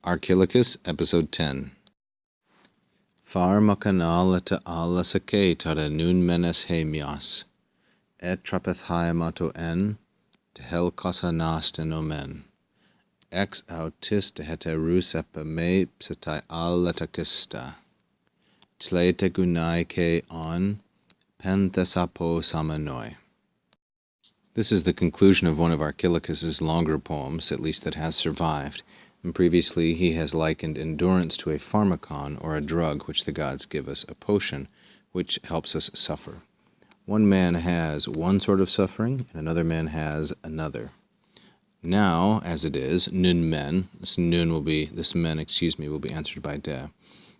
Archilochus, Episode 10. Pharmakanalata alasake tada nun menes hemias, et trapethaiamato en, tehel kosanastenomen, ex autis teheterus epame psetai alatakista, tlete gunai ke on, penthesapo samanoi. This is the conclusion of one of Archilochus's longer poems, at least that has survived. And previously he has likened endurance to a pharmacon, or a drug which the gods give us, a potion which helps us suffer. One man has one sort of suffering, and another man has another. Now, as it is, nun men, this men will be answered by de.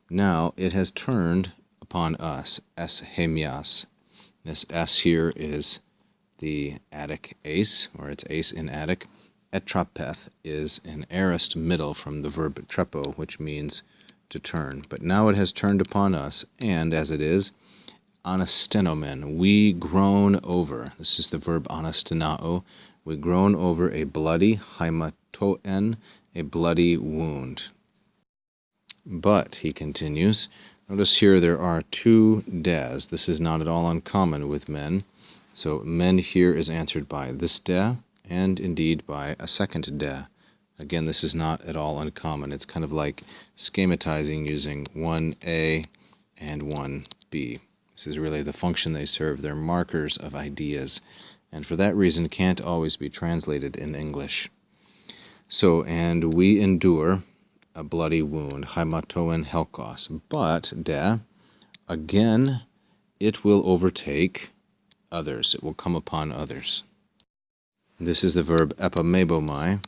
Now it has turned upon us, es hemias. This s here is the Attic ace, or its ace in Attic. Etrapeth is an aorist middle from the verb trepo, which means to turn. But now it has turned upon us, and as it is, anastenomen, we groan over. This is the verb anastenao. We groan over a bloody, haimatoen, a bloody wound. But, he continues, notice here there are two des. This is not at all uncommon with men. So men here is answered by this de, and indeed by a second de. Again, this is not at all uncommon. It's kind of like schematizing using one A and one B. This is really the function they serve. They're markers of ideas, and for that reason can't always be translated in English. So, and we endure a bloody wound, haimatoen helkos. But, de, again, it will overtake others. It will come upon others. This is the verb epamebomai,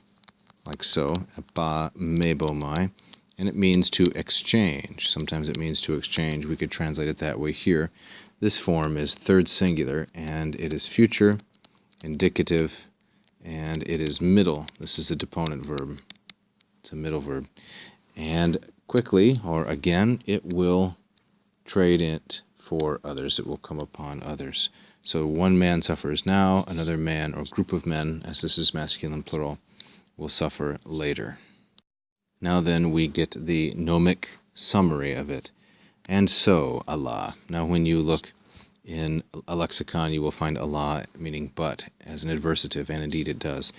like so, epamebomai, and it means to exchange. Sometimes it means to exchange. We could translate it that way here. This form is third singular, and it is future, indicative, and it is middle. This is a deponent verb. It's a middle verb. And quickly, or again, it will trade it for others. It will come upon others. So one man suffers now, another man or group of men, as this is masculine plural, will suffer later. Now then we get the gnomic summary of it. And so, Allah. Now when you look in a lexicon, you will find Allah meaning but as an adversative, and indeed it does.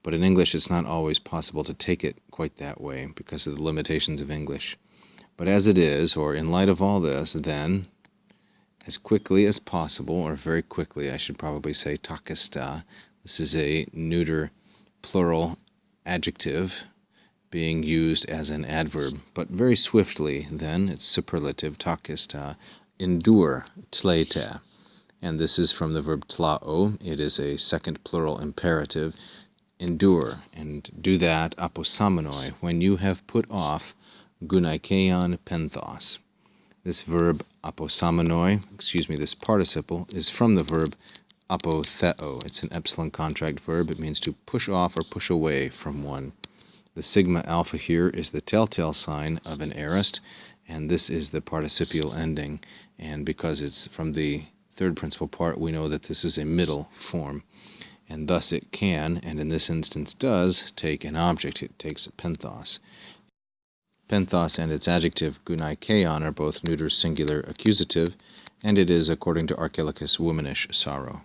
But in English, it's not always possible to take it quite that way because of the limitations of English. But as it is, or in light of all this, then, as quickly as possible, or very quickly, I should probably say takista. This is a neuter plural adjective being used as an adverb, but very swiftly, then, it's superlative, takista, endure, tlete. And this is from the verb tlao. It is a second plural imperative, endure, and do that aposamonoi, when you have put off gunaikeon penthos. This verb aposamonoi, this participle, is from the verb apotheo. It's an epsilon contract verb. It means to push off or push away from one. The sigma alpha here is the telltale sign of an aorist, and this is the participial ending. And because it's from the third principal part, we know that this is a middle form. And thus it can, and in this instance does, take an object. It takes penthos. Penthos and its adjective gunaikeon are both neuter singular accusative, and it is, according to Archilochus, womanish sorrow.